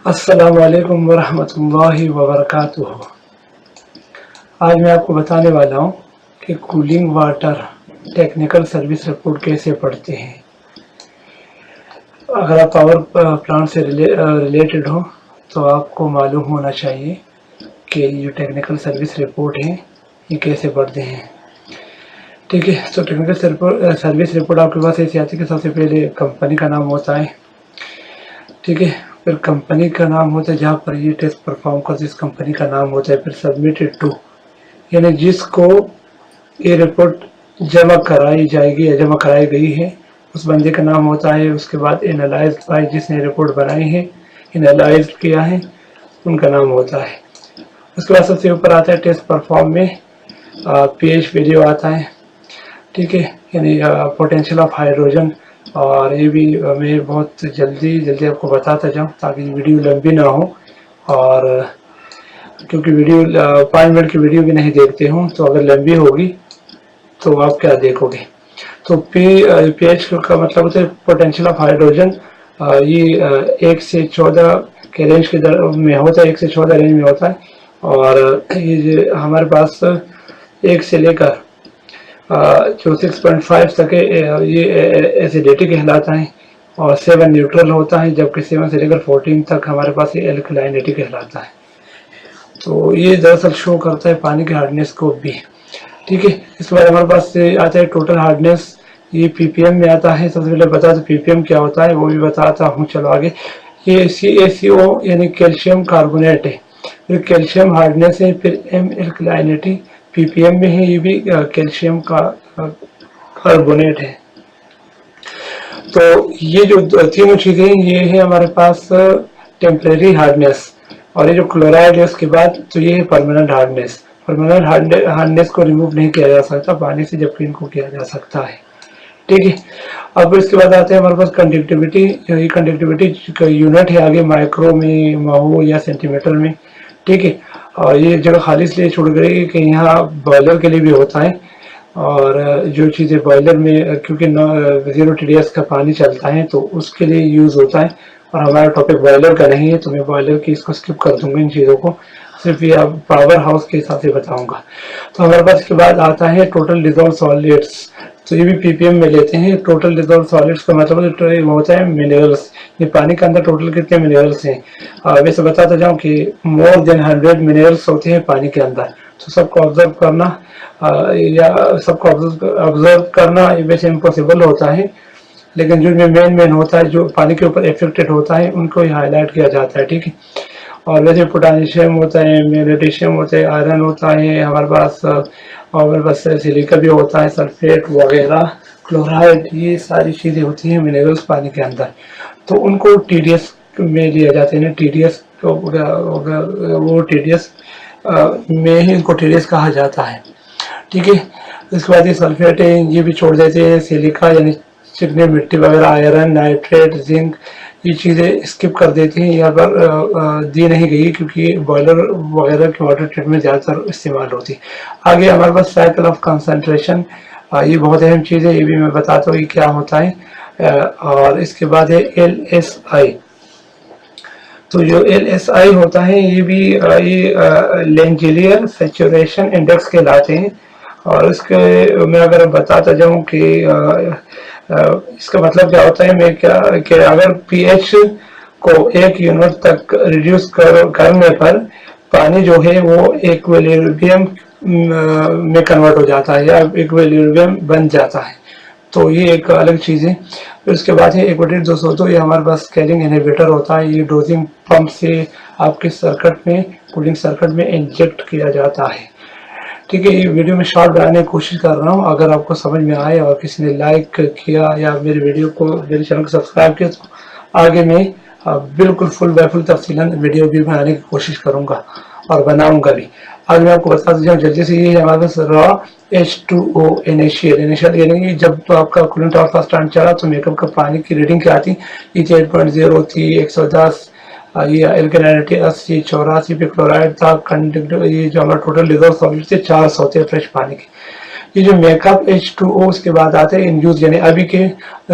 अस्सलामु अलैकुम वरहमतुल्लाहि वबरकातुहू। आज मैं आपको बताने वाला हूँ कि cooling water technical service report कैसे पढ़ते हैं। अगर आप पावर प्लांट से रिलेटेड हो तो आपको मालूम होना चाहिए कि ये जो टेक्निकल सर्विस रिपोर्ट है ये कैसे पढ़ते हैं। ठीक है, तो टेक्निकल सर्विस रिपोर्ट आपके पास ऐसी आती है कि सबसे पहले कंपनी का नाम होता है। ठीक है, फिर कंपनी का नाम होता है जहाँ पर ये टेस्ट परफॉर्म करती है, इस कंपनी का नाम होता है। फिर सबमिटेड टू, यानी जिसको ये रिपोर्ट जमा कराई जाएगी या जमा कराई गई है उस बंदे का नाम होता है। उसके बाद एनालाइज्ड बाय, जिसने रिपोर्ट बनाई है, एनालाइज किया है, उनका नाम होता है। उसके बाद सबसे ऊपर आता है टेस्ट परफॉर्म में पीएच वैल्यू आता है। ठीक है, यानी पोटेंशियल ऑफ हाइड्रोजन। और ये भी मैं बहुत जल्दी आपको बताता जाऊँ ताकि वीडियो लंबी ना हो, और क्योंकि वीडियो 5 मिनट की वीडियो भी नहीं देखते हो तो अगर लंबी होगी तो आप क्या देखोगे। तो पीएच का मतलब होता है पोटेंशियल ऑफ हाइड्रोजन। ये 1 से 14 के रेंज के में होता है, 1 से 14 रेंज में होता है। और ये हमारे पास 1 से लेकर जो 6.5 तक ये एसिडिटी कहलाता है, और 7 न्यूट्रल होता है, जबकि 7 से लेकर 14 तक हमारे पास ये एल्कलाइनिटी कहलाता है। तो ये दरअसल शो करता है पानी के हार्डनेस को भी। ठीक है, इसके बाद हमारे पास आता है टोटल हार्डनेस, ये पीपीएम में आता है। सबसे पहले बता दो पीपीएम क्या होता है, वो भी बताता हूँ। चलो आगे, ये CaCO यानी कैल्शियम कार्बोनेट है, फिर कैल्शियम हार्डनेस है, फिर M एल्कलाइनिटी पीपीएम में है, ये भी कैल्शियम का कार्बोनेट है। तो ये जो तीनों चीजें ये है हमारे पास टेम्परेरी हार्डनेस। और ये जो क्लोराइड है उसके बाद तो ये है परमानेंट हार्डनेस। परमानेंट हार्डनेस को रिमूव नहीं किया जा सकता पानी से, जबकि इनको किया जा सकता है। ठीक है, अब इसके बाद आते हैं हमारे पास कंडक्टिविटी। ये कंडक्टिविटी का यूनिट है आगे माइक्रो में, महो या सेंटीमीटर में। ठीक है, और ये जगह खाली इसलिए छोड़ गई कि यहाँ बॉयलर के लिए भी होता है। और जो चीज़ें बॉयलर में क्योंकि 0 TDS का पानी चलता है तो उसके लिए यूज़ होता है, और हमारा टॉपिक बॉयलर का नहीं है तो मैं बॉयलर की इसको स्किप कर दूंगा। इन चीज़ों को सिर्फ ये आप पावर हाउस के हिसाब से बताऊंगा। तो हमारे पास इसके बाद आता है टोटल डिजॉल्व सॉलिड्स। तो ये भी पीपीएम में लेते हैं। टोटल डिजॉल्व सॉलिड्स का मतलब होता है मिनरल्स, ये पानी के अंदर टोटल कितने मिनरल्स हैं। वैसे बताता जाऊँ कि मोर देन 100 मिनरल्स होते हैं पानी के अंदर। तो सबको ऑब्जर्व करना या सबको ऑब्जर्व करना वैसे इम्पॉसिबल होता है, लेकिन जो मेन होता है, जो पानी के ऊपर इफेक्टेड होता है, उनको ही हाईलाइट किया जाता है। ठीक है, और वैसे पोटाशियम होता है, मैग्नीशियम होता है, आयरन होता है हमारे पास, और हमारे पास सिलिका भी होता है, सल्फेट वगैरह, क्लोराइड, ये सारी चीज़ें होती हैं मिनरल्स पानी के अंदर। तो उनको TDS में लिया जाते हैं। TDS वो TDS में ही इनको TDS कहा जाता है। ठीक है, इसके बाद ये सल्फेट है, ये भी छोड़ देते हैं। सिलिका यानी चिकनी मिट्टी वगैरह, आयरन, नाइट्रेट, जिंक, ये चीज़ें स्किप कर देती हैं, यहाँ पर दी नहीं गई क्योंकि बॉयलर वगैरह की वाटर ट्रीटमेंट ज़्यादातर इस्तेमाल होती है। आगे हमारे पास साइकिल ऑफ कंसंट्रेशन, ये बहुत अहम चीज़ है, ये भी मैं बताता हूँ ये क्या होता है। और इसके बाद है LSI। तो जो LSI होता है ये भी ये लेंजिलियर सैचुरेशन इंडेक्स कहलाते हैं। और इसके मैं अगर बताता जाऊँ कि इसका मतलब क्या होता है, मैं क्या कि अगर pH को 1 यूनिट तक रिड्यूस करने पर पानी जो है वो इक्विलिब्रियम में कन्वर्ट हो जाता है या इक्विलिब्रियम बन जाता है। तो ये एक अलग चीज़ है। फिर उसके बाद है इक्वेटेड 202, ये हमारे पास स्केलिंग इनहिबिटर होता है। ये डोजिंग पंप से आपके सर्किट में, कूलिंग सर्किट में इंजेक्ट किया जाता है। ठीक है, ये वीडियो में शॉर्ट बनाने की कोशिश कर रहा हूँ। अगर आपको समझ में आए और किसी ने लाइक किया या मेरे वीडियो को, मेरे चैनल को सब्सक्राइब किया, तो आगे मैं बिल्कुल फुल बाय फुल तफसीलन वीडियो भी बनाने की कोशिश करूँगा और बनाऊँगा भी। आज मैं आपको बता दूँ जल्दी से, ये है हमारे पास रॉ H2O इनिशियल यानी जब तो आपका कूलिंग टावर फर्स्ट टाइम चला तो मेकअप का पानी की रीडिंग क्या थी, ये 8.0 थी, 110, ये एल्कलाइनिटी 80, 84 पे क्लोराइड था। ये जो हमारा टोटल डिजॉल्व सॉलिड थे 400 थे फ्रेश पानी के। ये जो मेकअप H2O उसके बाद आते हैं इंड्यूस, यानी अभी के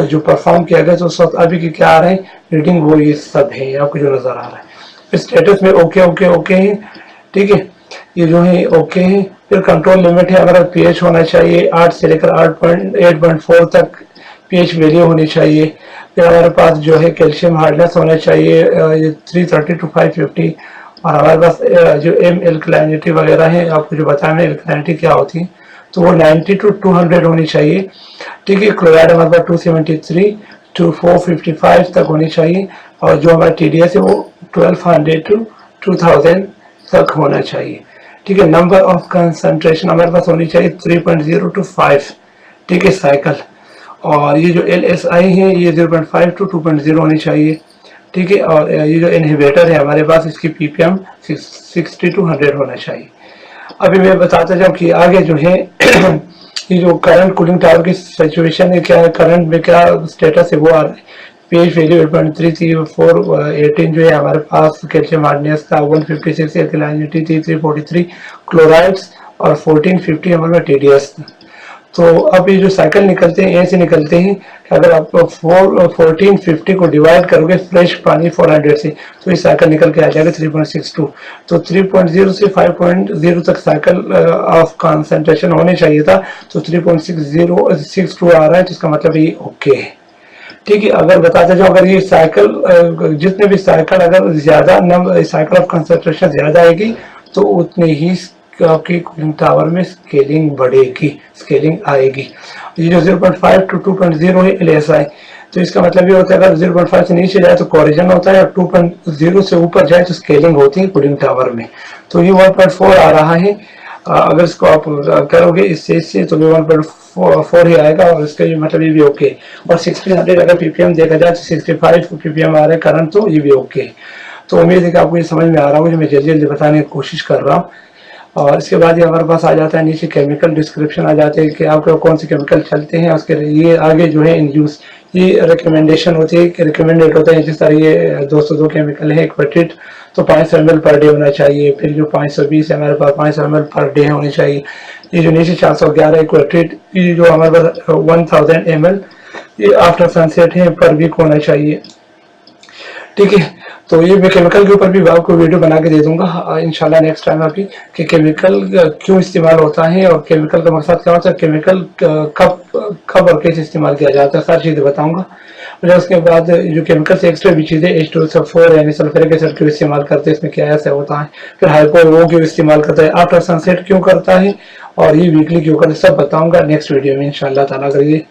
जो परफॉर्म किया गया तो उस वक्त अभी के क्या आ रहे हैं रीडिंग, वो ये सब है आपको जो नजर आ रहा है। फिर स्टेटस में ओके ओके ओके है, ठीक है, ये जो है ओके है। फिर कंट्रोल लिमिट है, हमारा पीएच होना चाहिए 8 से लेकर 8.4 तक पीएच वैल्यू होनी चाहिए। फिर हमारे पास जो है कैल्शियम हार्डनेस होना चाहिए 330 to 550, और हमारे पास जो एम एल्कलाइनिटी वगैरह है, आपको जो बताया मैंने एल्कलाइनिटी क्या होती है, तो वो 90 to 200 होनी चाहिए, ठीक है। क्लोराइड हमारे पास 273 to 455 तक होनी चाहिए, और जो हमारा TDS है वो 1200 to 2000 तक होना चाहिए, ठीक है। नंबर ऑफ कंसंट्रेशन हमारे पास होनी चाहिए 3.0 to 5, ठीक है, साइकिल। और ये जो LSI है ये 0.5 to 2.0 होनी चाहिए, ठीक है। और ये जो इनहिबिटर है हमारे पास, इसकी ppm 60 to 100 होना चाहिए। अभी मैं बताता जाऊँ कि आगे जो है ये जो करंट कूलिंग टावर की सिचुएशन है, क्या है, करंट में क्या स्टेटस है वो आ रहा है। पीएच वैल्यू 8.33418 जो है हमारे पास, कैल्शियम हार्डनेस का 156, एल्कलाइनिटी थी 343, क्लोराइड्स और 1450 हमारे पास TDS। तो अब ये जो साइकिल निकलते हैं ऐसे निकलते हैं कि अगर आप 1450 को डिवाइड करोगे फ्रेश पानी 400 से, तो ये साइकिल निकल के आ जाएगा 3.62। तो 3.0 से 5.0 तक साइकिल ऑफ कंसंट्रेशन होने चाहिए था, तो 3.6062 आ रहा है, तो इसका मतलब ये ओके है, ठीक है। अगर बताते जाओ, अगर ये साइकिल जितने भी साइकिल अगर ज्यादा साइकिल ऑफ कंसंट्रेशन ज्यादा आएगी, तो उतने ही आपकी कूलिंग टावर में स्केलिंग बढ़ेगी, स्केलिंग आएगी। ये जो 0.5 to 2.0 है LSI, तो इसका मतलब ये होता है अगर 0.5 से नीचे जाए तो कोरिजन होता है, और 2.0 से ऊपर जाए तो स्केलिंग होती है कूलिंग टावर में। तो ये 1.4 आ रहा है, अगर इसको आप करोगे इससे तो 1.4 ही आएगा, और इसका ये मतलब ये भी ओके। और 1600 अगर ppm देखा जाए तो 65 ppm आ रहा है करंट, तो ये भी ओके। तो उम्मीद है कि आपको ये समझ में आ रहा होगा, जो मैं जल्दी जल्दी बताने की कोशिश कर रहा हूँ। और इसके बाद ये हमारे पास आ जाता है नीचे केमिकल डिस्क्रिप्शन आ जाते हैं कि आपको कौन से केमिकल चलते हैं, उसके ये आगे जो है इन यूज, ये रिकमेंडेशन होती है कि रिकमेंडेड होता है। जिस तरह ये 202 केमिकल है एक्वाट्रिट, तो 500 ml पर डे होना चाहिए। फिर जो 520 है हमारे पास 500 ml पर डे होनी चाहिए। ये जो नीचे 411 एक्वाट्रिट, ये जो हमारे पास 1000 ml ये आफ्टर सनसेट है पर वीक होना चाहिए, ठीक है। तो ये मैं केमिकल के ऊपर भी आपको वीडियो बना के दे दूंगा इंशाल्लाह नेक्स्ट टाइम अभी, कि केमिकल क्यों इस्तेमाल होता है और केमिकल का मकसद क्या होता है, केमिकल कब और कैसे इस्तेमाल किया जाता है, सारी चीज़ें बताऊंगा। फिर उसके बाद जो केमिकल से एक्स्ट्रा भी चीज़ें H2SO4 यानी सल्फ्यूरिक एसिड क्यों इस्तेमाल करते हैं, इसमें क्या ऐसा होता है। फिर हाइपो वो क्यों इस्तेमाल करता है, आफ्टर सनसेट क्यों करता है, और ये वीकली क्यों करता है, सब बताऊंगा नेक्स्ट वीडियो में इंशाल्लाह ताला करिए।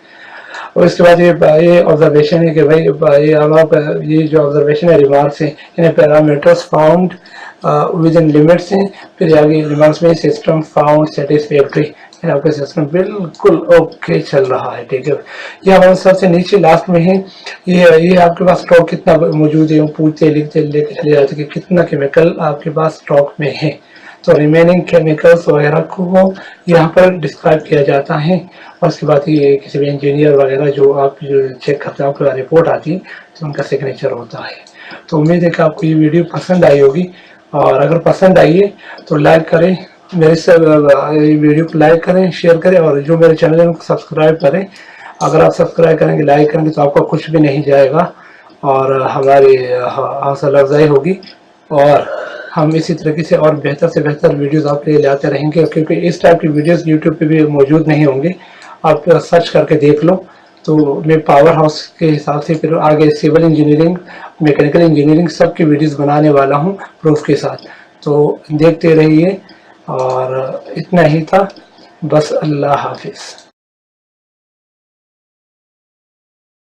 और इसके बाद ये ऑब्जर्वेशन है कि भाई ये जो ऑब्जर्वेशन है रिमार्क्स है, इन्हें parameters found with in limits हैं। फिर आगे रिमार्क्स में सिस्टम फाउंड सेटिस्फैक्ट्री, आपका सिस्टम बिल्कुल ओके चल रहा है, ठीक है। ये हमारे सबसे नीचे लास्ट में है, ये आपके पास स्टॉक कितना मौजूद है, वो पूछते लिखते लेके चले जाते कि कितना केमिकल आपके पास स्टॉक में है। तो रिमेनिंग केमिकल्स वगैरह को यहाँ पर डिस्क्राइब किया जाता है। और उसके बाद ये किसी भी इंजीनियर वगैरह जो आप चेक करते हैं, आपके पास रिपोर्ट आती है, तो उनका सिग्नेचर होता है। तो उम्मीद है कि आपको ये वीडियो पसंद आई होगी, और अगर पसंद आई है तो लाइक करें, मेरे से वीडियो को लाइक करें, शेयर करें, और जो मेरे चैनल है उनको सब्सक्राइब करें। अगर आप सब्सक्राइब करेंगे, लाइक करेंगे, तो आपका कुछ भी नहीं जाएगा, और हमारी हौसला अफजाई होगी, और हम इसी तरीके से और बेहतर से बेहतर वीडियोस आपके लिए लाते रहेंगे। क्योंकि इस टाइप की वीडियोस यूट्यूब पे भी मौजूद नहीं होंगे, आप सर्च करके देख लो। तो मैं पावर हाउस के हिसाब से फिर आगे सिविल इंजीनियरिंग, मैकेनिकल इंजीनियरिंग सब की वीडियोस बनाने वाला हूँ प्रूफ के साथ, तो देखते रहिए। और इतना ही था बस, अल्लाह हाफिज़।